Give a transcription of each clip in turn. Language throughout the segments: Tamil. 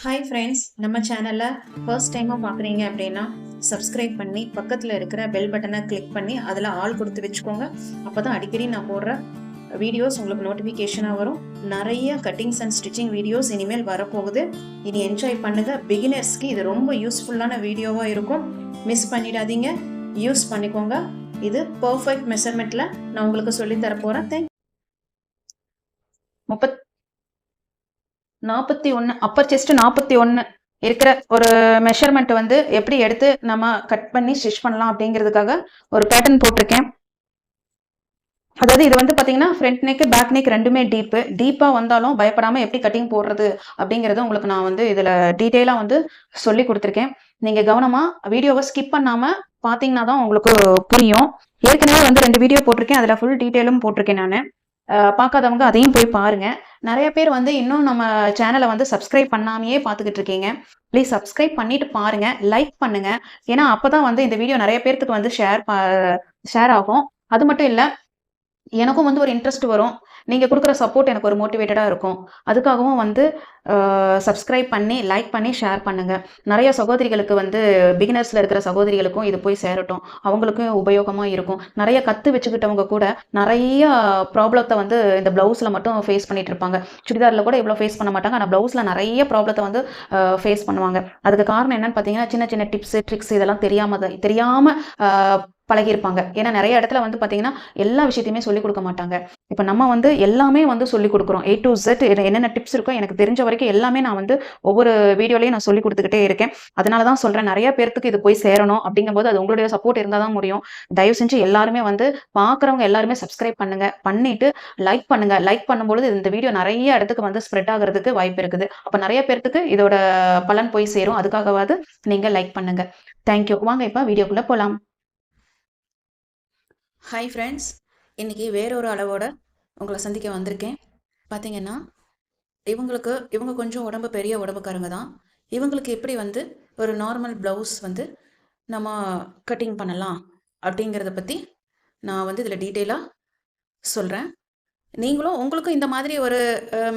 ஹாய் ஃப்ரெண்ட்ஸ், நம்ம சேனலை ஃபர்ஸ்ட் டைமாக பார்க்குறீங்க அப்படின்னா சப்ஸ்கிரைப் பண்ணி பக்கத்தில் இருக்கிற பெல் பட்டனை கிளிக் பண்ணி அதில் ஆல் கொடுத்து வச்சுக்கோங்க. அப்போ தான் அடிக்கடி நான் போடுற வீடியோஸ் உங்களுக்கு நோட்டிஃபிகேஷனாக வரும். நிறைய கட்டிங்ஸ் அண்ட் ஸ்டிச்சிங் வீடியோஸ் இனிமேல் வரப்போகுது. இனி என்ஜாய் பண்ணுங்கள். பிகினர்ஸ்க்கு இது ரொம்ப யூஸ்ஃபுல்லான வீடியோவாக இருக்கும். மிஸ் பண்ணிடாதீங்க, யூஸ் பண்ணிக்கோங்க. இது பர்ஃபெக்ட் மெஷர்மெண்ட்டில் நான் உங்களுக்கு சொல்லித்தர போகிறேன். 41 அப்பர் செஸ்ட் 41 இருக்கிற ஒரு மெஷர்மெண்ட் வந்து எப்படி எடுத்து நம்ம கட் பண்ணி ஸ்டிச் பண்ணலாம் அப்படிங்கிறதுக்காக ஒரு பேட்டர்ன் போட்டிருக்கேன். அதாவது இது வந்து பார்த்தீங்கன்னா ஃப்ரண்ட் நெக் பேக் நெக் ரெண்டுமே டீப்பாக வந்தாலும் பயப்படாமல் எப்படி கட்டிங் போடுறது அப்படிங்கிறத உங்களுக்கு நான் வந்து இதில் டீட்டெயிலாக வந்து சொல்லி கொடுத்துருக்கேன். நீங்கள் கவனமாக வீடியோவை ஸ்கிப் பண்ணாமல் பார்த்தீங்கன்னா தான் உங்களுக்கு புரியும். ஏற்கனவே வந்து 2 வீடியோ போட்டிருக்கேன், அதில் ஃபுல் டீட்டெயிலும் போட்டிருக்கேன். நான் பார்க்காதவங்க அதையும் போய் பாருங்க. நிறைய பேர் வந்து இன்னும் நம்ம சேனலை வந்து சப்ஸ்கிரைப் பண்ணாமையே பார்த்துக்கிட்டு இருக்கீங்க. ப்ளீஸ் சப்ஸ்கிரைப் பண்ணிட்டு பாருங்க, லைக் பண்ணுங்க. ஏன்னா அப்பதான் வந்து இந்த வீடியோ நிறைய பேர்த்துக்கு வந்து ஷேர் ஆகும். அது மட்டும் இல்லை, எனக்கும் வந்து ஒரு இன்ட்ரெஸ்ட் வரும். நீங்கள் கொடுக்குற சப்போர்ட் எனக்கு ஒரு மோட்டிவேட்டடாக இருக்கும். அதுக்காகவும் வந்து சப்ஸ்கிரைப் பண்ணி லைக் பண்ணி ஷேர் பண்ணுங்கள். நிறைய சகோதரிகளுக்கு வந்து பிகினர்ஸில் இருக்கிற சகோதரிகளுக்கும் இது போய் சேரட்டும், அவங்களுக்கும் உபயோகமாக இருக்கும். நிறைய கற்று வச்சுக்கிட்டவங்க கூட நிறைய ப்ராப்ளத்தை வந்து இந்த ப்ளவுஸில் மட்டும் ஃபேஸ் பண்ணிட்டு இருப்பாங்க. சுடிதாரில் கூட இவ்வளோ ஃபேஸ் பண்ண மாட்டாங்க, ஆனால் ப்ளவுஸில் நிறைய ப்ராப்ளத்தை வந்து ஃபேஸ் பண்ணுவாங்க. அதுக்கு காரணம் என்னன்னு பார்த்தீங்கன்னா, சின்ன சின்ன டிப்ஸு ட்ரிக்ஸ் இதெல்லாம் தெரியாமல் பழகியிருப்பாங்க. ஏன்னா நிறைய இடத்துல வந்து பார்த்தீங்கன்னா எல்லா விஷயத்தையுமே சொல்லிக் கொடுக்க மாட்டாங்க. இப்போ நம்ம வந்து எல்லாமே வந்து சொல்லிக் கொடுக்குறோம். A to Z என்னென்ன டிப்ஸ் இருக்கோ எனக்கு தெரிஞ்ச வரைக்கும் எல்லாமே நான் வந்து ஒவ்வொரு வீடியோலையும் நான் சொல்லிக் கொடுத்துக்கிட்டே இருக்கேன். அதனால தான் சொல்கிறேன், நிறைய பேருக்கு இது போய் சேரணும். அப்படிங்கும்போது அது உங்களுடைய சப்போர்ட் இருந்தால் தான் முடியும். தயவு செஞ்சு எல்லாருமே வந்து பார்க்குறவங்க எல்லாருமே சப்ஸ்கிரைப் பண்ணுங்க, பண்ணிட்டு லைக் பண்ணுங்க. லைக் பண்ணும்பொழுது இந்த வீடியோ நிறைய இடத்துக்கு வந்து ஸ்ப்ரெட் ஆகிறதுக்கு வாய்ப்பு இருக்குது. அப்போ நிறைய பேருக்கு இதோட பலன் போய் சேரும். அதுக்காகவாது நீங்கள் லைக் பண்ணுங்க. தேங்க்யூ. வாங்க இப்போ வீடியோக்குள்ளே போகலாம். ஹாய் ஃப்ரெண்ட்ஸ், இன்றைக்கி வேறொரு அளவோட உங்களை சந்திக்க வந்திருக்கேன். பார்த்தீங்கன்னா, இவங்க கொஞ்சம் உடம்பு பெரிய உடம்புக்காரங்க தான். இவங்களுக்கு எப்படி வந்து ஒரு நார்மல் ப்ளவுஸ் வந்து நம்ம கட்டிங் பண்ணலாம் அப்படிங்கிறத பற்றி நான் வந்து இதில் டீட்டெயிலாக சொல்கிறேன். நீங்களும் உங்களுக்கும் இந்த மாதிரி ஒரு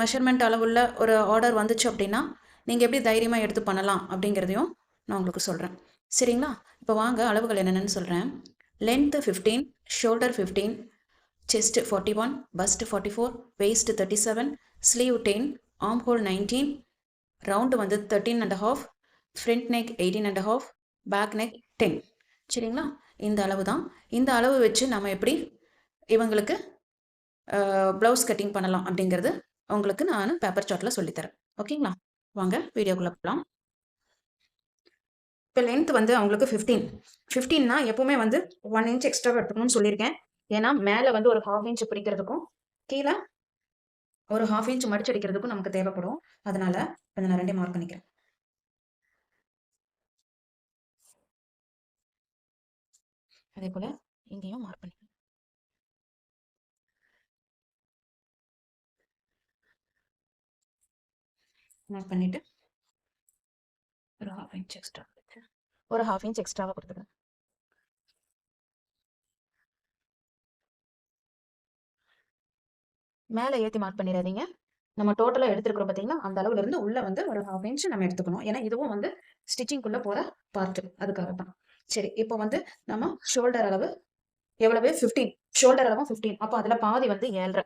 மெஷர்மெண்ட் அளவுள்ள ஒரு ஆர்டர் வந்துச்சு அப்படின்னா நீங்கள் எப்படி தைரியமாக எடுத்து பண்ணலாம் அப்படிங்கிறதையும் நான் உங்களுக்கு சொல்கிறேன். சரிங்களா? இப்போ வாங்க அளவுகள் என்னென்னு சொல்கிறேன். Length 15, shoulder 15, chest 41, bust 44, waist 37, sleeve 10, armhole 19, round வந்து 13.5, front neck 18.5, back neck 10. சரிங்களா? இந்த அளவு தான். இந்த அளவு வச்சு நம்ம எப்படி இவங்களுக்கு ப்ளவுஸ் கட்டிங் பண்ணலாம் அப்படிங்கிறது உங்களுக்கு நான் பேப்பர் சார்ட்டில் சொல்லித்தரேன். ஓகேங்களா? வாங்க வீடியோக்குள்ளே போகலாம். இப்போ லென்த் வந்து அவங்களுக்கு 15னா எப்பவுமே வந்து 1 inch எக்ஸ்ட்ரா எடுத்துக்கணும்னு சொல்லியிருக்கேன். ஏன்னா மேலே வந்து ஒரு 1/2 inch பிடிக்கிறதுக்கும் கீழே ஒரு 1/2 inch மடிச்சு அடிக்கிறதுக்கும் நமக்கு தேவைப்படும். அதனால கொஞ்சம் நான் 2 மார்க் பண்ணிக்கிறேன். அதே போல இங்கேயும் மார்க் பண்ணிக்கிறேன். மார்க் பண்ணிட்டு ஒரு 1/2 inch எக்ஸ்ட்ரா ஒரு 1/2 inch எக்ஸ்ட்ராவாக கொடுத்துக்கிறேன். மேலே ஏற்றி மார்க் பண்ணிடாதீங்க. நம்ம டோட்டலாக எடுத்துருக்கிறோம் பார்த்தீங்கன்னா, அந்த அளவுல இருந்து உள்ள வந்து ஒரு 1/2 inch நம்ம எடுத்துக்கணும். ஏன்னா இதுவும் வந்து ஸ்டிச்சிங்குள்ளே போகிற பார்ட்டு, அதுக்காக தான். சரி, இப்போ வந்து நம்ம ஷோல்டர் அளவு எவ்வளவு? 15. ஷோல்டர் அளவும் 15. அப்போ அதில் பாதி வந்து 7.5.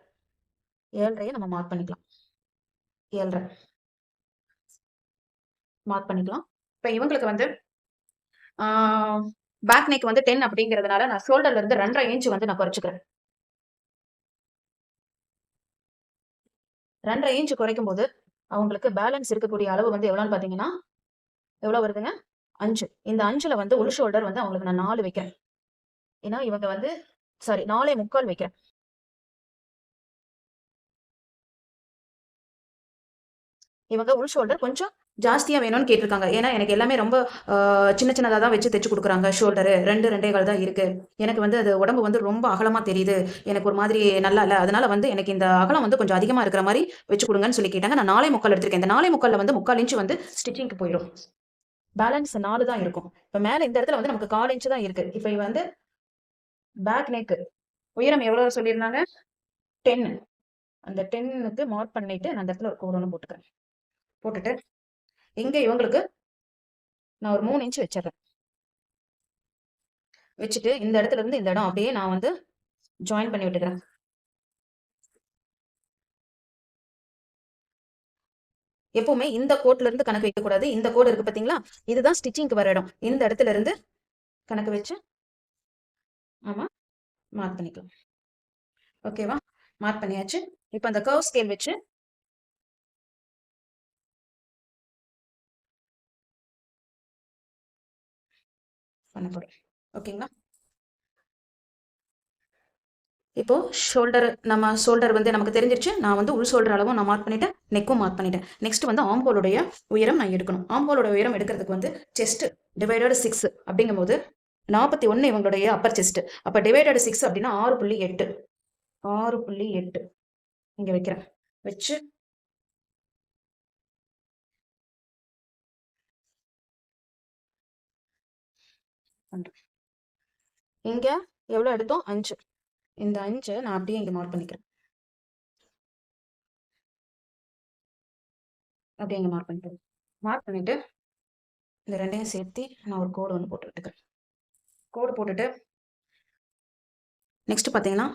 7.5 நம்ம மார்க் பண்ணிக்கலாம். 7.5 மார்க் பண்ணிக்கலாம். இப்போ இவங்களுக்கு வந்து பேக் நெக் வந்து 10 அப்படிங்கிறதுனால நான் ஷோல்டர்ல இருந்து 2.5 inch வந்து நான் குறைச்சிக்கிறேன். 2.5 inch குறைக்கும் போது அவங்களுக்கு பேலன்ஸ் இருக்கக்கூடிய அளவு வந்து எவ்வளோன்னு பார்த்தீங்கன்னா, எவ்வளோ வருதுங்க? 5. இந்த 5ல வந்து உள் ஷோல்டர் வந்து அவங்களுக்கு நான் 4 வைக்கிறேன். ஏன்னா இவங்க வந்து 4.25 வைக்கிறேன். இவங்க உள் ஷோல்டர் கொஞ்சம் ஜாஸ்தியாக வேணும்னு கேட்டிருக்காங்க. ஏன்னா எனக்கு எல்லாமே ரொம்ப சின்ன சின்னதாக தான் வச்சு தைச்சு கொடுக்குறாங்க. ஷோல்டரு 2 2.25 தான் இருக்குது. எனக்கு வந்து அது உடம்பு வந்து ரொம்ப அகலமாக தெரியுது, எனக்கு ஒரு மாதிரி நல்லா இல்லை. அதனால வந்து எனக்கு இந்த அகலம் வந்து கொஞ்சம் அதிகமாக இருக்கிற மாதிரி வச்சு கொடுங்கன்னு சொல்லி கேட்டாங்க. நான் 4.25 எடுத்திருக்கேன். இந்த 4.25 வந்து 3/4 inch வந்து ஸ்டிச்சிங்க்கு போயிடும். பேலன்ஸ் 4 தான் இருக்கும். இப்போ மேலே இந்த இடத்துல வந்து நமக்கு 1/4 inch தான் இருக்குது. இப்போ வந்து பேக் நெக் உயரம் எவ்வளோ சொல்லியிருந்தாங்க? 10. அந்த 10க்கு மார்க் பண்ணிட்டு நான் அந்த இடத்துல ஒரு கோடு ஒன்று போட்டுக்கிறேன். போட்டுட்டு இங்க இவங்களுக்கு நான் ஒரு 3 இன்ச் வச்சிடுறேன். வச்சுட்டு இந்த இடத்துல இருந்து இந்த இடம் அப்படியே நான் வந்து ஜாயின் பண்ணி விட்டுக்கிறேன். எப்பவுமே இந்த கோட்ல இருந்து கணக்கு வைக்க கூடாது. இந்த கோடு இருக்கு பாத்தீங்களா, இதுதான் ஸ்டிச்சிங்க்கு வர இடம். இந்த இடத்துல இருந்து கணக்கு வச்சு ஆமா மார்க் பண்ணிக்கலாம். ஓகேவா? மார்க் பண்ணியாச்சு. இப்போ அந்த கர்வ் ஸ்கேல் வச்சு பண்ண போறோம். ஓகேங்களா? இப்போ ஷோல்டர் வந்து நமக்கு தெரிஞ்சிருச்சு. நான் வந்து உள் ஷோல்டர் அளவும் நான் மார்க் பண்ணிட்டேன், நெக்கும் மார்க் பண்ணிட்டேன். நெக்ஸ்ட் வந்து ஆம்போலுடைய உயரம் நான் எடுக்கணும். ஆம்போலோட உயரம் எடுக்கிறதுக்கு வந்து செஸ்ட் டிவைடட் 6 அப்படிங்கும்போது 41 இவங்களுடைய அப்பர் செஸ்ட். அப்ப டிவைடட் 6 அப்படின்னா 6.8 6.8 இங்க வைக்கிறேன். வச்சு பண்றேன். இங்க எவ்வளவு எடுத்தோம்? 5. இந்த 5 நான் அப்படியே இங்க மார்க் பண்ணிக்கிறேன். அப்படியே இங்க மார்க் பண்ணிட்டு மார்க் பண்ணிட்டு இந்த ரெண்டையும் சேர்த்து நான் ஒரு கோடு ஒன்று போட்டு விட்டுக்கிறேன். கோடு போட்டுட்டு நெக்ஸ்ட் பார்த்தீங்கன்னா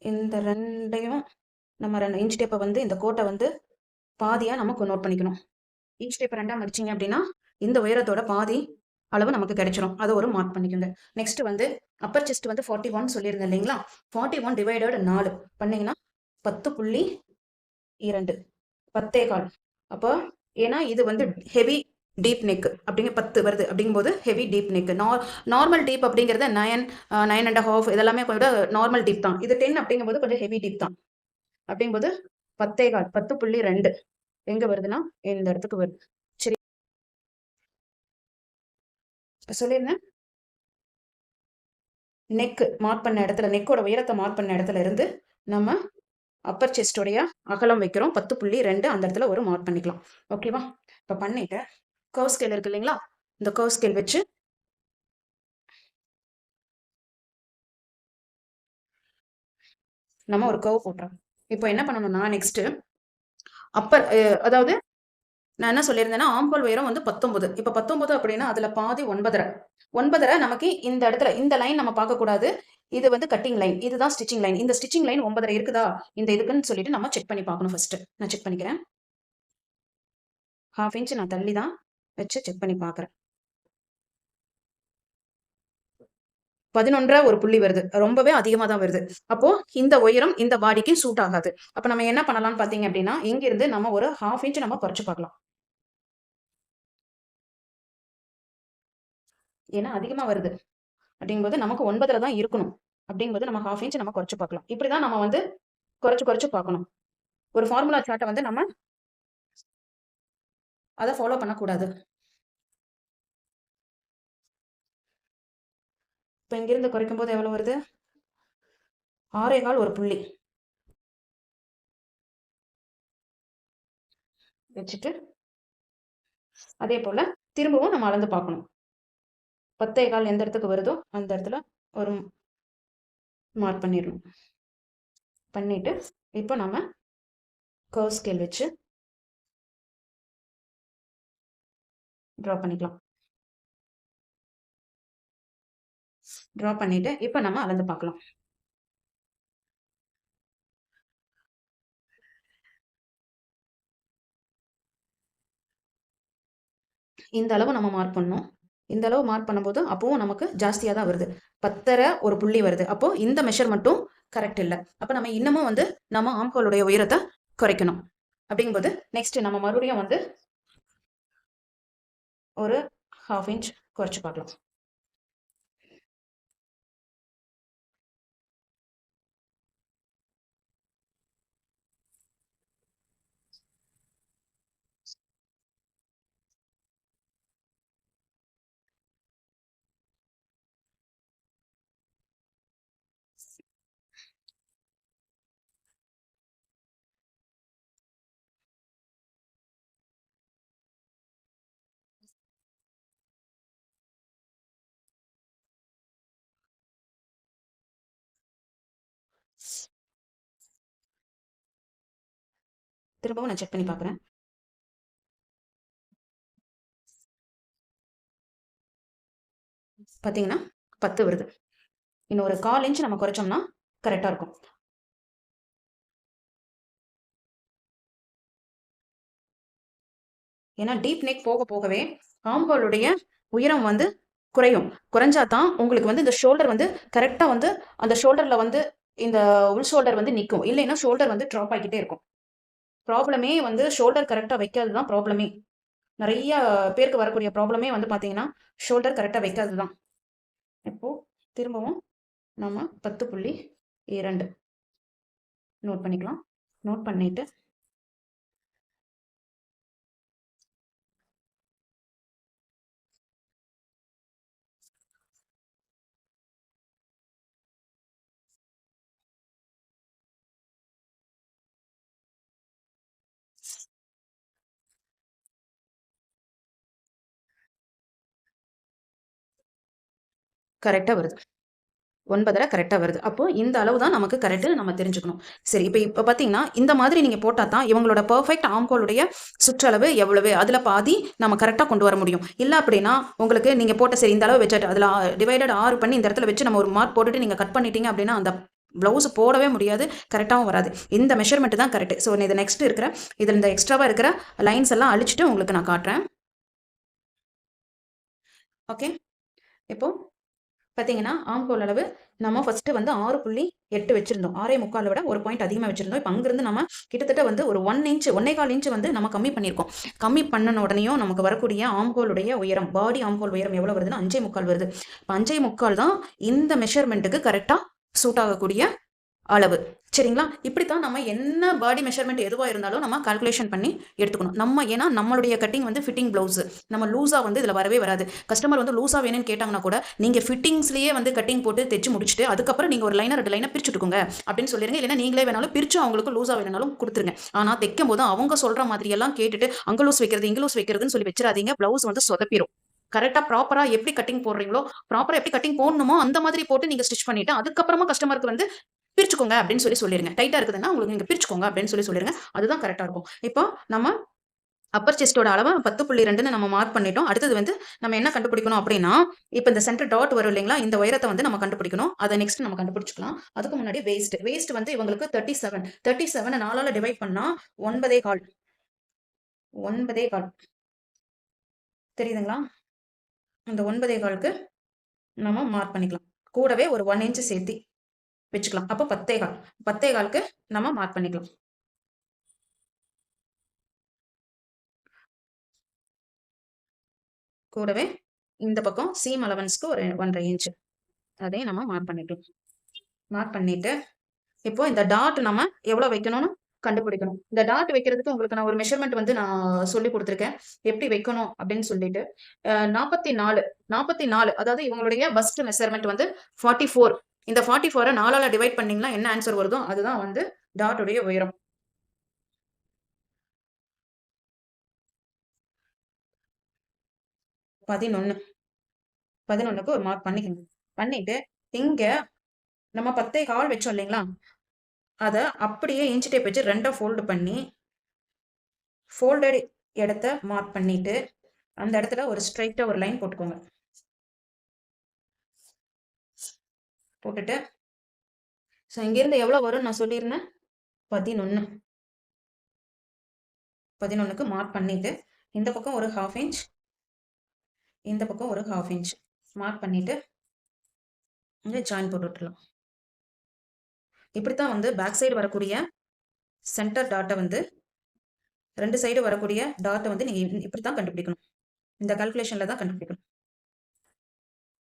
இந்த ரெண்டையும் நம்ம 2 இன்ச் டேப்பை வந்து இந்த கோட்டை வந்து பாதியாக நமக்கு நோட் பண்ணிக்கணும். இன்ச் டேப்பை ரெண்டாக மடிச்சிங்க அப்படின்னா இந்த உயரத்தோட பாதி அளவு நமக்கு கிடைச்சிரும். அதை ஒரு மார்க் பண்ணிக்கோங்க. நெக்ஸ்ட் வந்து அப்பர் செஸ்ட் வந்து 41 சொல்லியிருந்தேன் இல்லைங்களா? 41 டிவைடட் 4 பண்ணீங்கன்னா 10.2 10.25. அப்போ ஏன்னா இது வந்து ஹெவி டீப் நெக் அப்படிங்க 10 வருது அப்படிங்கும்போது heavy deep neck. Normal deep அப்படிங்கிறது 9.5 இதெல்லாமே கூட நார்மல் டீப் தான். இது 10 அப்படிங்கும்போது கொஞ்சம் ஹெவி டீப் தான். அப்படிங்கும்போது 10.25 10.2 எங்க வருதுன்னா இந்த இடத்துக்கு வருது. சரி, சொல்லியிருந்தேன் நெக் மார்க் பண்ண இடத்துல, நெக்கோட உயரத்தை மார்க் பண்ண இடத்துல இருந்து நம்ம அப்பர் செஸ்டோடைய அகலம் வைக்கிறோம் 10.2. அந்த இடத்துல ஒரு மார்க் பண்ணிக்கலாம். ஓகேவா? இப்போ பண்ணிட்டு கர்வ் ஸ்கேல் இருக்கு இல்லைங்களா? இந்த கர்வ் ஸ்கேல் வச்சு நம்ம ஒரு கர்வ் போட்டுறோம். இப்போ என்ன பண்ணணும்னா நெக்ஸ்ட் அப்பர் அதாவது நான் என்ன சொல்லியிருந்தேன்னா ஆம்போல் உயரம் வந்து 19. இப்போ 19 அப்படின்னா அதுல பாதி 9.5 9.5 நமக்கு இந்த இடத்துல இந்த லைன் நம்ம பார்க்கக்கூடாது. இது வந்து கட்டிங் லைன், இதுதான் ஸ்டிச்சிங் லைன். இந்த ஸ்டிச்சிங் லைன் 9.5 இருக்குதா இந்த இதுக்குன்னு சொல்லிட்டு நம்ம செக் பண்ணி பார்க்கணும். ஃபர்ஸ்ட் நான் செக் பண்ணிக்கிறேன். 1/2 இன்ச் நான் தள்ளி தான் வச்சு செக் பண்ணி பார்க்குறேன். 11 ஒரு புள்ளி வருது. ரொம்பவே அதிகமா தான் வருது. அப்போ இந்த உயரம் இந்த பாடிக்கு சூட் ஆகாது. அப்ப நம்ம என்ன பண்ணலாம்னு பார்த்தீங்க அப்படின்னா, இங்கிருந்து நம்ம ஒரு 1/2 இன்ச் நம்ம குறைச்சு பார்க்கலாம். ஏன்னா அதிகமா வருது. அப்படிங்கும்போது நமக்கு 9ல தான் இருக்கணும். அப்படிங்கும்போது நம்ம 1/2 இன்ச் நம்ம குறைச்சு பார்க்கலாம். இப்படிதான் நம்ம வந்து குறைச்சு குறைச்சு பார்க்கணும். ஒரு ஃபார்முலா சார்ட்ட வந்து நம்ம அத ஃபாலோ பண்ணக்கூடாது. இப்ப இங்கிருந்து குறைக்கும்போது எவ்வளவு வருது? 6.25 ஒரு புள்ளி வச்சுட்டு அதே போல திரும்பவும் நம்ம அளந்து பார்க்கணும். 10.25 எந்த இடத்துக்கு வருதோ அந்த இடத்துல ஒரு மார்க் பண்ணிடணும். பண்ணிட்டு இப்போ நம்ம கர்வ் ஸ்கேல் வச்சு ட்ரா பண்ணிக்கலாம். ட்ரா பண்ணிட்டு இப்போ நம்ம அளந்து பார்க்கலாம். இந்த அளவு நம்ம மார்க் பண்ணோம். இந்த அளவு மார்க் பண்ணும்போது அப்பவும் நமக்கு ஜாஸ்தியாக தான் வருது. 10.5 ஒரு புள்ளி வருது. அப்போ இந்த மெஷர் மட்டும் கரெக்ட் இல்லை. அப்போ நம்ம இன்னமும் வந்து நம்ம ஆம்கோலுடைய உயரத்தை குறைக்கணும். அப்படிங்கும்போது நெக்ஸ்ட் நம்ம மறுபடியும் வந்து ஒரு 1/2 இன்ச் குறைச்சு பார்க்கலாம். திரும்பவும் நான் செக் பண்ணி பார்க்குறேன். பார்த்தீங்கன்னா 10 வருது. இன்னும் ஒரு 1/4 இன்ச் நம்ம குறைச்சோம்னா கரெக்டா இருக்கும். ஏன்னா டீப் நெக் போக போகவே ஆம்ஹோலுடைய உயரம் வந்து குறையும். குறைஞ்சா தான் உங்களுக்கு வந்து இந்த ஷோல்டர் வந்து கரெக்டா வந்து அந்த ஷோல்டர்ல வந்து இந்த உள் ஷோல்டர் வந்து நிக்கும். இல்லைன்னா ஷோல்டர் வந்து ட்ராப் ஆகிக்கிட்டே இருக்கும். ப்ராப்ளமே வந்து ஷோல்டர் கரெக்டா வைக்காதது தான் ப்ராப்ளமே. நெறைய பேருக்கு வரக்கூடிய ப்ராப்ளமே வந்து பார்த்தீங்கன்னா, ஷோல்டர் கரெக்டா வைக்காதது தான். இப்போ திரும்பவும் நம்ம 10.2 நோட் பண்ணிக்கலாம். நோட் பண்ணிட்டு கரெக்டா வருது. 9.5 கரெக்டா வருது. அப்போ இந்த அளவு தான் நமக்கு கரெக்ட்டு நம்ம தெரிஞ்சுக்கணும். சரி, இப்ப பார்த்தீங்கன்னா, இந்த மாதிரி நீங்க போட்டா தான் இவங்களோட பெர்ஃபெக்ட் ஆம்ஹோலுடைய சுற்றளவு எவ்வளவு? அதுல பாதி நம்ம கரெக்ட்டா கொண்டு வர முடியும். இல்ல அப்படின்னா, உங்களுக்கு நீங்க போட்ட சரி இந்த அளவு வச்சுட்டு அதுல டிவைடட் 6 பண்ணி இந்த இடத்துல வச்சு நம்ம ஒரு மார்க் போட்டுட்டு நீங்க கட் பண்ணிட்டீங்க அப்படின்னா, அந்த ப்ளவுஸ் போடவே முடியாது. கரெக்ட்டாவும் வராது. இந்த மெஷர்மென்ட் தான் கரெக்ட். ஸோ இது நெக்ஸ்ட் இருக்கிற இதுல இந்த எக்ஸ்ட்ராவா இருக்கிற லைன்ஸ் எல்லாம் அழிச்சுட்டு உங்களுக்கு நான் காட்டுறேன். ஓகே. இப்போ பார்த்தீங்கன்னா, ஆம்ஹோல் அளவு நம்ம ஃபர்ஸ்ட்டு வந்து 6.8 வச்சிருந்தோம். 6.25 விட 1 பாயிண்ட் அதிகமா வச்சிருந்தோம். இப்ப அங்கிருந்து நம்ம கிட்டத்தட்ட வந்து ஒரு 1 இன்ச் 1 1/4 இன்ச் வந்து நம்ம கம்மி பண்ணியிருக்கோம். கம்மி பண்ணுன உடனேயும் நமக்கு வரக்கூடிய ஆம்ஹோலுடைய உயரம், பாடி ஆம்ஹோல் உயரம் எவ்வளோ வருதுன்னா 5.25 வருது. இப்ப 5.25 தான் இந்த மெஷர்மென்ட்டுக்கு கரெக்ட்டா சூட் ஆகக்கூடிய அளவு. சரிங்களா? இப்படித்தான் நம்ம என்ன பாடி மெஷர்மென்ட் எதுவா இருந்தாலும் நம்ம கால்குலேஷன் பண்ணி எடுத்துக்கணும். ஏன்னா நம்மளுடைய கட்டிங் வந்து ஃபிட்டிங் ப்ளவுஸ். நம்ம லூஸா வந்து இதுல வரவே வராது. கஸ்டமர் வந்து லூஸா வேணும்னு கேட்டாங்கன்னா கூட, நீங்க ஃபிட்டிங்ஸ்லயே வந்து கட்டிங் போட்டு தைச்சு முடிச்சுட்டு, அதுக்கப்புறம் நீங்க ஒரு லைனர் 2 லைனா பிரிச்சு விட்டுக்கோங்க அப்படின்னு சொல்லிருங்க. இல்லைன்னா நீங்களே வேணாலும் பிரிச்சு அவங்களுக்கு லூஸா வேணும்னாலும் குடுத்துருங்க. ஆனா தைக்கும்போது அவங்க சொல்ற மாதிரி எல்லாம் கேட்டுட்டு, அங்க லூஸ் வைக்கிறது, இங்க லூஸ் வைக்கிறதுன்னு சொல்லி வச்சிராதீங்க. ப்ளவுஸ் வந்து சொதப்பிரும். கரெக்ட்டா ப்ராப்பரா எப்படி கட்டிங் போடுறீங்களோ, ப்ராப்பரா எப்படி கட்டிங் போடணுமோ அந்த மாதிரி போட்டு நீங்க ஸ்டிச் பண்ணிட்டு, அதுக்கப்புறமா கஸ்டமருக்கு வந்து பிரிச்சுக்கோங்க அப்படின்னு சொல்லிருங்க. டைட்டா இருக்குதுன்னா உங்களுக்கு நீங்க பிரிச்சுக்கோங்க அப்படின்னு சொல்லிருங்க. அதுதான் கரெக்ட்டா இருக்கும். இப்போ நம்ம அப்பர் செஸ்டோட அளவ 10.2ன்னு நம்ம மார்க் பண்ணிட்டோம். அடுத்தது வந்து நம்ம என்ன கண்டுபிடிக்கணும் அப்படின்னா, இப்ப இந்த சென்டர் டாட் வரும் இல்லைங்களா? இந்த உயரத்த வந்து நம்ம கண்டுபிடிக்கணும். அத நெக்ஸ்ட் நம்ம கண்டுபிடிச்சுக்கலாம். அதுக்கு முன்னாடி வேஸ்ட். வேஸ்ட் வந்து இவங்களுக்கு 37. 37 4ஆல டிவைட் பண்ணா 9.25. 9.25 தெரியுதுங்களா? இந்த 9.25க்கு நம்ம மார்க் பண்ணிக்கலாம். கூடவே ஒரு 1 இன்ச் சேர்த்தி வச்சுக்கலாம். அப்ப 10.25. 10.25க்கு நம்ம மார்க் பண்ணிக்கலாம். கூடவே இந்த பக்கம் சீம் அலவன்ஸ்க்கு ஒரு 1.5 இன்ச் அதையும் நம்ம மார்க் பண்ணிக்கலாம். மார்க் பண்ணிட்டு இப்போ இந்த டாட் நம்ம எவ்வளவு வைக்கணும்னு கண்டுபிடிக்கணும். இந்த டாட் வைக்கிறதுக்கு உங்களுக்கு நான் ஒரு மெஷர்மெண்ட் வந்து நான் சொல்லி கொடுத்துருக்கேன். எப்படி வைக்கணும் அப்படின்னு சொல்லிட்டு 44 44 அதாவது இவங்களுடைய பஸ்ட் மெஷர்மெண்ட் வந்து 44. இந்த 44 4ஆல டிவைட் பண்ணீங்கன்னா என்ன ஆன்சர் வருதோ அதுதான் வந்து டாட்டுடைய உயரம். 11 11க்கு ஒரு மார்க் பண்ணிக்கணும். பண்ணிட்டு இங்க நம்ம 10.25 வச்சோம் இல்லைங்களா? அத அப்படியே இன்ச் டேப் வச்சு 2ஆ ஃபோல்ட் பண்ணி ஃபோல்டட் இடத்த மார்க் பண்ணிட்டு அந்த இடத்துல ஒரு ஸ்ட்ரைட்டா ஒரு லைன் போட்டுக்கோங்க. போட்டுட்டு ஸோ இங்கிருந்து எவ்வளவு வரும்னு நான் சொல்லியிருந்தேன் 11. 11க்கு மார்க் பண்ணிட்டு இந்த பக்கம் ஒரு 1/2 இன்ச், இந்த பக்கம் ஒரு 1/2 இன்ச் மார்க் பண்ணிட்டு இங்க ஜாயின் போட்டு விட்டுறலாம். இப்படித்தான் வந்து பேக் சைடு வரக்கூடிய சென்டர் டாட்டை வந்து 2 சைடு வரக்கூடிய டாட்டை வந்து நீங்க இப்படித்தான் கண்டுபிடிக்கணும். இந்த கால்குலேஷன்ல தான் கண்டுபிடிக்கணும்.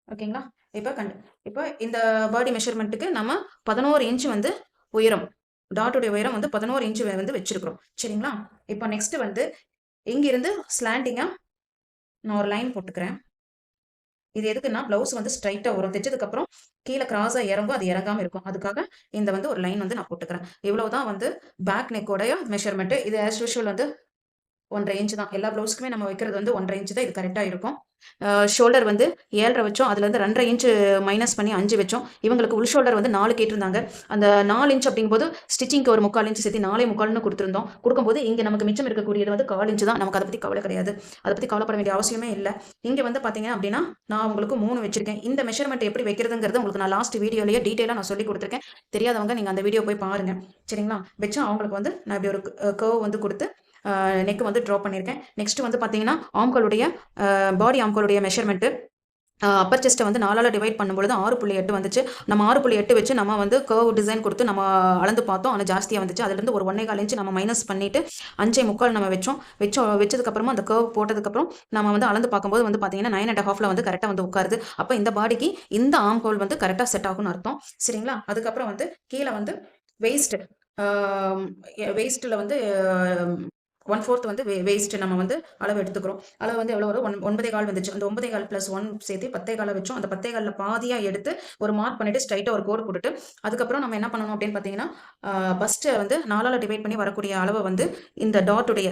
ஓகேங்களா? இப்ப இந்த பாடி மெஷர்மெண்ட்டுக்கு நம்ம 11 இன்ச் வந்து உயரம், டாட்டுடைய உயரம் வந்து 11 இன்ச் வந்து வச்சிருக்கிறோம். சரிங்களா? இப்போ நெக்ஸ்ட் வந்து இங்கிருந்து ஸ்லாண்டிங்கா நான் ஒரு லைன் போட்டுக்கிறேன். இது எதுக்குன்னா பிளவுஸ் வந்து ஸ்ட்ரைட்டா வரும். தைச்சதுக்கு அப்புறம் கீழே கிராஸா இறங்கும், அது இறங்காம இருக்கும். அதுக்காக இந்த வந்து ஒரு லைன் வந்து நான் போட்டுக்கிறேன். இவ்வளவுதான் வந்து பேக் நெக்கோடைய மெஷர்மெண்ட். இது ஆஸ் யூஷுவல் வந்து 1.5 இன்ச் தான். எல்லா பிளவுஸ்க்குமே நம்ம வைக்கிறது வந்து 1.5 இன்ச் தான். இது கரெக்டா இருக்கும். ஷோல்டர் வந்து 7.5 வச்சோம். அதுலேருந்து 2.5 இன்ச்சு மைனஸ் பண்ணி 5 வச்சோம். இவங்களுக்கு உள் ஷோல்டர் வந்து 4 கேட்டிருந்தாங்க. அந்த 4 இன்ச் அப்படிங்கும்போது ஸ்டிச்சிங்க்கு ஒரு 3/4 இன்ச் சேர்த்து 4.25ன்னு கொடுத்துருந்தோம். கொடுக்கும்போது இங்கே நமக்கு மிச்சம் இருக்கக்கூடியது வந்து 1/4 இன்ச்சு தான். நமக்கு அதை பற்றி கவலை கிடையாது. அதை பற்றி கவலைப்பட வேண்டிய அவசியமே இல்லை. இங்கே வந்து பார்த்தீங்க அப்படின்னா நான் உங்களுக்கு 3 வச்சிருக்கேன். இந்த மெஷர்மெண்ட் எப்படி வைக்கிறதுங்கிறது உங்களுக்கு நான் லாஸ்ட் வீடியோலேயே டீட்டெயிலாக நான் சொல்லி கொடுத்துருக்கேன். தெரியாதவங்க நீங்கள் அந்த வீடியோ போய் பாருங்கள். சரிங்களா? வச்சா அவங்களுக்கு வந்து நான் இப்படி ஒரு கர்வ் வந்து கொடுத்து நெக் வந்து ட்ரா பண்ணியிருக்கேன். நெக்ஸ்ட் வந்து பார்த்தீங்கன்னா ஆம்களுடைய பாடி ஆம்களுடைய மெஷர்மெண்ட்டு அப்பர் செஸ்ட்டை வந்து 4ஆல் டிவைட் பண்ணும்பொழுது 6.8 வந்துச்சு. நம்ம 6.8 வச்சு நம்ம வந்து கர்வ் டிசைன் கொடுத்து நம்ம அளந்து பார்த்தோம். ஆனால் ஜாஸ்தியாக வந்துச்சு. அதுலேருந்து ஒரு 1.25 இன்ச்சு நம்ம மைனஸ் பண்ணிவிட்டு 5.25 நம்ம வச்சதுக்கப்புறமா அந்த கர்வ் போட்டதுக்கப்புறம் நம்ம வந்து அளந்து பார்க்கும்போது வந்து பார்த்தீங்கன்னா 9.5 வந்து கரெக்டாக வந்து உட்காருது. அப்போ இந்த பாடிக்கு இந்த ஆர்ம் ஹோல் வந்து கரெக்டாக செட் ஆகும்னு அர்த்தம். சரிங்களா? அதுக்கப்புறம் வந்து கீழே வந்து வெயிஸ்ட்டில் வந்து 1/4 வந்து வேஸ்ட் நம்ம வந்து அளவு எடுத்துக்கிறோம். அளவு வந்து எவ்வளோ வரும்? 9.25 வந்துச்சு. அந்த 9.25 + 1 சேர்த்து 10.25 வச்சோம். அந்த 10.25 பாதியாக எடுத்து ஒரு மார்க் பண்ணிவிட்டு ஸ்ட்ரைட்டாக ஒரு கோடு போட்டுட்டு அதுக்கப்புறம் நம்ம என்ன பண்ணணும் அப்படின்னு பார்த்தீங்கன்னா ஃபஸ்ட்டு வந்து 4ஆல் டிவைட் பண்ணி வரக்கூடிய அளவை வந்து இந்த டாட்டுடைய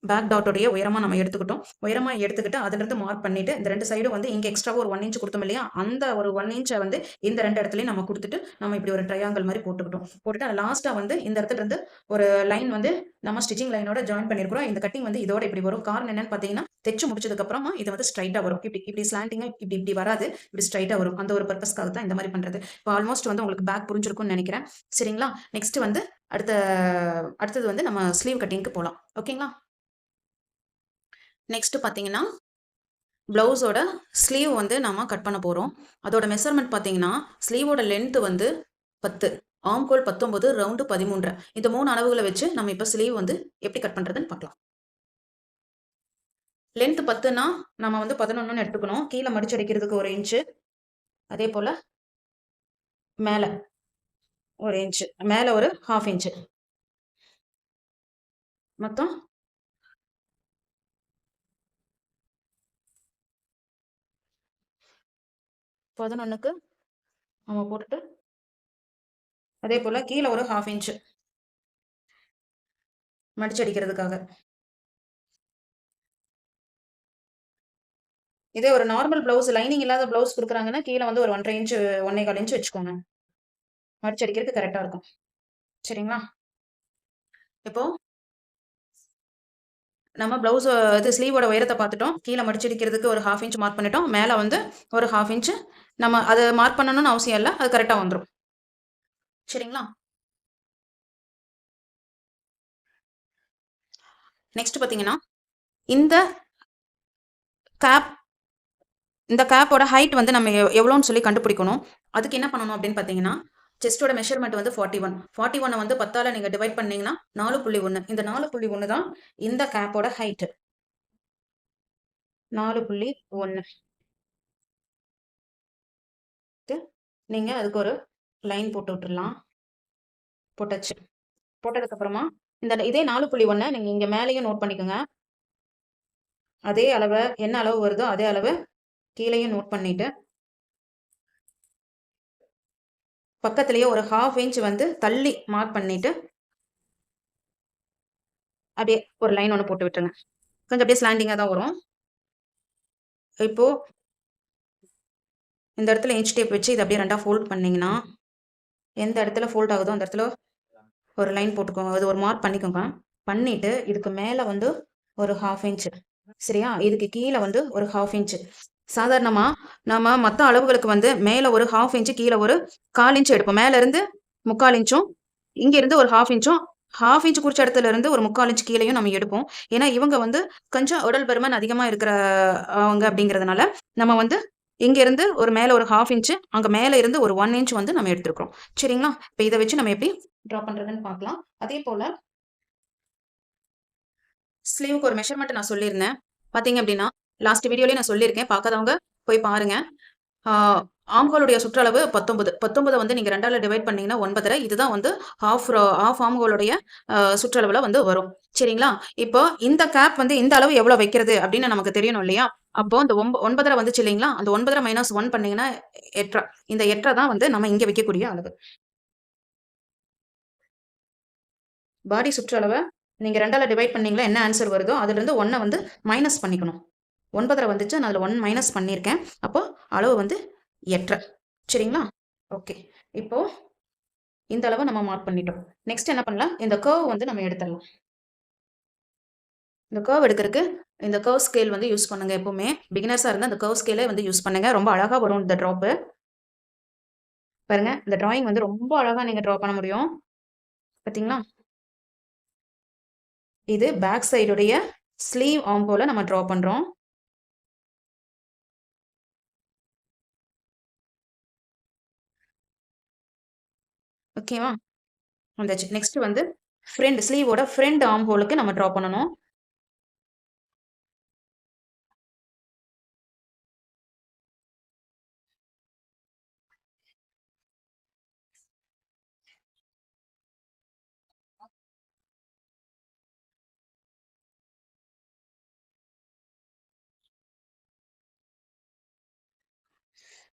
பேக் டாட்டோடைய உயரமாக நம்ம எடுத்துக்கிட்டோம். உயரமாக எடுத்துக்கிட்டு அதுலேருந்து மார்க் பண்ணிவிட்டு இந்த 2 சைடும் வந்து இங்கே எக்ஸ்ட்ராவாக ஒரு 1 இன்ச் கொடுத்தோம் இல்லையா? அந்த ஒரு 1 இன்ச்சை வந்து இந்த 2 இடத்துலையும் நம்ம கொடுத்துட்டு நம்ம இப்படி ஒரு ட்ரையாங்கிள் மாதிரி போட்டுட்டு லாஸ்ட்டாக வந்து இந்த இடத்துல இருந்து ஒரு லைன் வந்து நம்ம ஸ்டிச்சிங் லைனோட ஜாயின் பண்ணியிருக்கிறோம். இந்த கட்டிங் வந்து இதோட இப்படி வரும். காரணம் என்னன்னு பார்த்தீங்கன்னா தைச்சு முடிச்சதுக்கப்புறமா இது வந்து ஸ்ட்ரைட்டாக வரும். இப்படி ஸ்லாண்டிங்காக இப்படி வராது. இப்படி ஸ்ட்ரைட்டாக வரும். அந்த ஒரு பர்பஸ்க்காக தான் இந்த மாதிரி பண்ணுறது. இப்போ ஆல்மோஸ்ட் வந்து உங்களுக்கு பேக் புரிஞ்சிருக்கும்னு நினைக்கிறேன். சரிங்களா? நெக்ஸ்ட் வந்து அடுத்தது வந்து நம்ம ஸ்லீவ் கட்டிங்க்கு போகலாம். ஓகேங்களா? நெக்ஸ்ட் பார்த்தீங்கன்னா ப்ளவுஸோட ஸ்லீவ் வந்து நம்ம கட் பண்ண போகிறோம். அதோட மெஷர்மெண்ட் பார்த்தீங்கன்னா ஸ்லீவோட லென்த் வந்து 10, ஆம்கோல் 19, ரவுண்டு 13. இந்த 3 அளவுகளை வச்சு நம்ம இப்போ ஸ்லீவ் வந்து எப்படி கட் பண்ணுறதுன்னு பார்க்கலாம். லென்த் 10னா நம்ம வந்து 11ன்னு எடுத்துக்கணும். கீழே மடிச்சடிக்கிறதுக்கு 1 இன்ச்சு, அதே போல் மேலே 1 இன்ச்சு, மேலே ஒரு 1/2 இன்ச்சு, மொத்தம் 11க்கு நம்ம போட்டுட்டு அதே போல் கீழே ஒரு 1/2 இன்ச்சு மடிச்சடிக்கிறதுக்காக. இதே ஒரு நார்மல் ப்ளவுஸ் லைனிங் இல்லாத ப்ளவுஸ் கொடுக்குறாங்கன்னா கீழே வந்து ஒரு 1.5 இன்ச்சு 1.25 இன்ச்சு வச்சுக்கோங்க. மடிச்சடிக்கிறதுக்கு கரெக்டாக இருக்கும். சரிங்களா? இப்போ நம்ம ப்ளவுஸ் இது ஸ்லீவோட உயரத்தை பார்த்துட்டோம். கீழே மடிச்சடிக்கிறதுக்கு ஒரு 1/2 இன்ச் மார்க் பண்ணிட்டோம். மேலே வந்து ஒரு 1/2 இன்ச்சு நம்ம அதை மார்க் பண்ணணும்னு அவசியம் இல்லை. அது கரெக்டாக வந்துடும். சரிங்களா? நெக்ஸ்ட் பார்த்தீங்கன்னா இந்த கேப் இந்த கேப்போட ஹைட் வந்து நம்ம எவ்வளோன்னு சொல்லி கண்டுபிடிக்கணும். அதுக்கு என்ன பண்ணணும் அப்படின்னு பார்த்தீங்கன்னா செஸ்டோட மெஷர்மெண்ட் வந்து 41 வந்து 10ஆல் நீங்கள் டிவைட் பண்ணீங்கன்னா 4.1. இந்த 4.1 தான் இந்த கேப்போட ஹைட். 4.1 நீங்கள் அதுக்கு ஒரு லைன் போட்டு விட்டுடலாம். போட்டாச்சு. போட்டதுக்கப்புறமா இதே 4.1 நீங்கள் இங்கே மேலேயும் நோட் பண்ணிக்கோங்க. அதே அளவை என்ன அளவு வருதோ அதே அளவு கீழேயும் நோட் பண்ணிட்டு பக்கத்துலேயே ஒரு 1/2 இன்ச் வந்து தள்ளி மார்க் பண்ணிட்டு அப்படியே ஒரு லைன் ஒன்று போட்டு விட்டுருங்க. கொஞ்சம் அப்படியே ஸ்லாண்டிங்காக தான் வரும். இப்போ இந்த இடத்துல இன்ச் டேப் வச்சு இதை அப்படியே 2ஆக ஃபோல்ட் பண்ணிங்கன்னா எந்த இடத்துல ஃபோல்ட் ஆகுதோ அந்த இடத்துல ஒரு லைன் போட்டுக்கோங்க. அது ஒரு மார்க் பண்ணிக்கோங்க. பண்ணிட்டு இதுக்கு மேலே வந்து ஒரு 1/2 இன்ச், சரியா? இதுக்கு கீழே வந்து ஒரு 1/2 இன்ச். சாதாரணமாக நம்ம மற்ற அளவுகளுக்கு வந்து மேலே ஒரு 1/2 இன்ச்சு, கீழே ஒரு 1/4 இன்ச் எடுப்போம். மேலேருந்து 3/4 இன்ச்சும் இங்கேருந்து ஒரு 1/2 இன்ச்சும் 1/2 இன்ச் குறிச்ச இடத்துல இருந்து ஒரு 3/4 இன்ச் கீழேயும் நம்ம எடுப்போம். ஏன்னா இவங்க வந்து கொஞ்சம் உடல் பருமன் அதிகமாக இருக்கிற அவங்க அப்படிங்கிறதுனால நம்ம வந்து இங்கேருந்து ஒரு மேலே ஒரு 1/2 இன்ச்சு, அங்கே மேலே இருந்து ஒரு 1 இன்ச் வந்து நம்ம எடுத்துருக்கோம். சரிங்களா? இப்போ இதை வச்சு நம்ம எப்படி ட்ரா பண்ணுறதுன்னு பார்க்கலாம். அதே போல் ஸ்லீவுக்கு ஒரு மெஷர்மெண்ட் நான் சொல்லியிருந்தேன். பார்த்தீங்க அப்படின்னா லாஸ்ட் வீடியோலேயே நான் சொல்லியிருக்கேன். பார்க்காதவங்க போய் பாருங்க. ஆம்ஹோலுடைய சுற்றளவு 19 வந்து நீங்கள் 2ஆல் டிவைட் பண்ணீங்கன்னா 9.5. இதுதான் வந்து ஹாஃப் ஆம்ஹோலுடைய சுற்றளவில் வந்து வரும். சரிங்களா? இப்போ இந்த கேப் வந்து இந்த அளவு எவ்வளோ வைக்கிறது அப்படின்னு நமக்கு தெரியணும் இல்லையா? அப்போ இந்த 9.5 வந்துச்சு இல்லைங்களா? அந்த 9.5 - 1 பண்ணீங்கன்னா 8.5. இந்த 8.5 தான் வந்து நம்ம இங்கே வைக்கக்கூடிய அளவு. பாடி சுற்றளவை நீங்கள் 2ஆல் டிவைட் பண்ணீங்களா என்ன ஆன்சர் வருதோ அதுலேருந்து 1 வந்து மைனஸ் பண்ணிக்கணும். 9.5 வந்துச்சு, நான் அதில் 1 மைனஸ் பண்ணியிருக்கேன். அப்போ அளவு வந்து 8.5. சரிங்களா? ஓகே. இப்போ இந்த அளவை நம்ம மார்க் பண்ணிட்டோம். நெக்ஸ்ட் என்ன பண்ணலாம், இந்த கர்வ் வந்து நம்ம எடுத்துடலாம். இந்த கர்வ் எடுக்கிறதுக்கு இந்த கர்வ் ஸ்கேல் வந்து யூஸ் பண்ணுங்க. எப்பவுமே பிகினர்ஸாக இருந்தால் இந்த கர்வ் ஸ்கேலே வந்து யூஸ் பண்ணுங்க. ரொம்ப அழகாக வரும் இந்த ட்ராப்பு. பாருங்க, இந்த டிராயிங் வந்து ரொம்ப அழகாக நீங்கள் ட்ரா பண்ண முடியும். பார்த்தீங்களா? இது பேக் சைடுடைய ஸ்லீவ் ஆர்ம் போல நம்ம ட்ரா பண்ணுறோம். ஓகேவா? வந்துச்சு. நெக்ஸ்ட் வந்து ஃப்ரண்ட் ஸ்லீவோட ஃப்ரண்ட் ஆர்ம் ஹோலுக்கு நம்ம ட்ரா பண்ணணும்.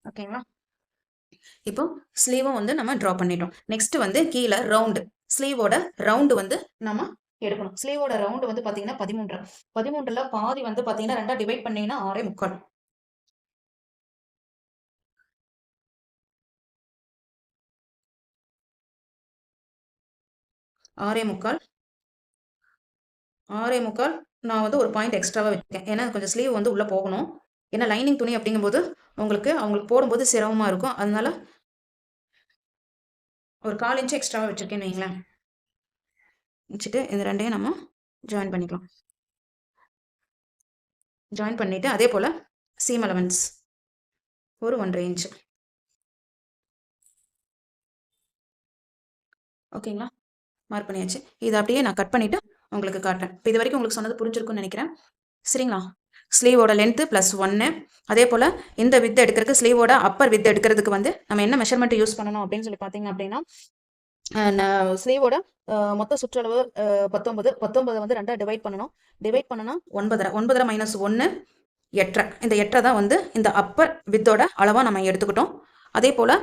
ஓகேங்களா? இப்போ ஸ்லீவும் வந்து நம்ம ட்ரா பண்ணிட்டோம். நெக்ஸ்ட் வந்து கீழே ரவுண்டு, ஸ்லீவோட ரவுண்டு வந்து நம்ம எடுக்கணும். ஸ்லீவோட ரவுண்டு வந்து பார்த்தீங்கன்னா 13. 13ல் பாதி வந்து பார்த்தீங்கன்னா 2 டிவைட் பண்ணீங்கன்னா 6.25. 6.25 6.25 நான் வந்து ஒரு பாயிண்ட் எக்ஸ்ட்ராவாக வச்சுருக்கேன். ஏன்னா கொஞ்சம் ஸ்லீவ் வந்து உள்ளே போகணும். ஏன்னா லைனிங் துணி அப்படிங்கும்போது அவங்களுக்கு போடும்போது சிரமமாக இருக்கும். அதனால ஒரு 1/4 இன்ச் எக்ஸ்ட்ராவாக வச்சுருக்கேன்னு வைங்களேன். வச்சுட்டு இது ரெண்டையும் நம்ம ஜாயின் பண்ணிக்கலாம். ஜாயின் பண்ணிவிட்டு அதே போல் சீம் அலவன்ஸ் ஒரு 1.5 இன்ச்சு. ஓகேங்களா? மார்க் பண்ணியாச்சு. இதை அப்படியே நான் கட் பண்ணிவிட்டு உங்களுக்கு காட்டுறேன். இப்போ இது வரைக்கும் உங்களுக்கு சொன்னது புரிஞ்சிருக்கும்னு நினைக்கிறேன். சரிங்களா? ஸ்லீவோட லென்த்து +1. அதே போல் இந்த வித் எடுக்கிறதுக்கு ஸ்லீவோட அப்பர் வித் எடுக்கிறதுக்கு வந்து நம்ம என்ன மெஷர்மெண்ட் யூஸ் பண்ணணும் அப்படின்னு சொல்லி பார்த்தீங்க அப்படின்னா, ஸ்லீவோட மொத்த சுற்றளவு 19. 19 வந்து 2 டிவைட் பண்ணணும். டிவைட் பண்ணனா 9.5. 9.5 மைனஸ் 1 8.5. இந்த 8.5 தான் வந்து இந்த அப்பர் வித்தோட அளவாக நம்ம எடுத்துக்கிட்டோம். அதே போல்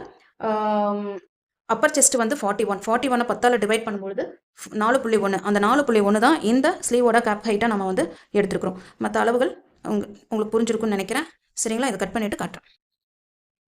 அப்பர் செஸ்ட் வந்து 41. 41 10ஆல் டிவைட் பண்ணும்பொழுது 4.1. அந்த 4.1 தான் இந்த ஸ்லீவோட கேப் ஹைட்டாக நம்ம வந்து எடுத்துருக்குறோம். மற்ற அளவுகள் உங்களுக்கு புரிஞ்சிருக்குன்னு நினைக்கிறேன். சரிங்களா? இதை கட் பண்ணிவிட்டு காட்டுறேன்.